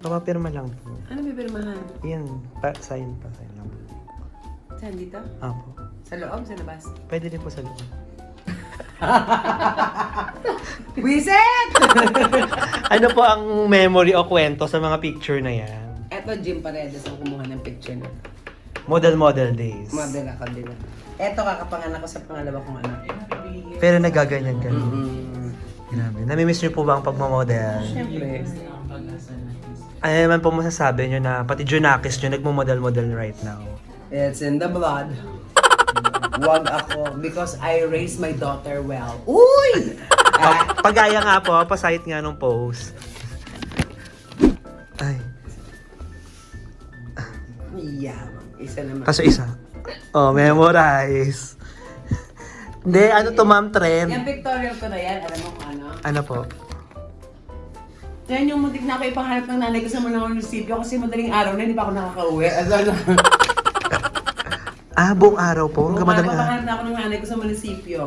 Papapirma lang po. Ano bibirmahan? Yan, sign lang po. Saan dito? Apo. Sa loob, sa labas? Pwede din po sa loob. Wiset! Ano po ang memory o kwento sa mga picture na yan? Eto, Jim Paredes ang kumuha ng picture na. Model days. Model ako din. Eto, kakapanganak ko sa pangalawa kong anak. Pero nagaganyan ka. Mm-hmm. Grabe. Namimiss niyo po ba ang pagmamodel? Siyempre. Ano naman po masasabi niyo na pati Junakis niyo nagmo-model right now? It's in the blood. Wag ako because I raised my daughter well. Uy! Pagaya nga po, pasahit nga nung post. Ay. Yeah, isa naman. Kaso isa. Oh, memorize. Hindi, ano to ma'am, trend? Yung pictorial ko na yan, alam mo kung ano? Ano po? Yan yung muntik na ako ipahanap ng nanay ko sa mga munisipyo kasi madaling araw na hindi pa ako nakaka-uwi. Ah, buong araw po? Hanggang madaling araw. Papahanap na ako ng nanay ko sa munisipyo.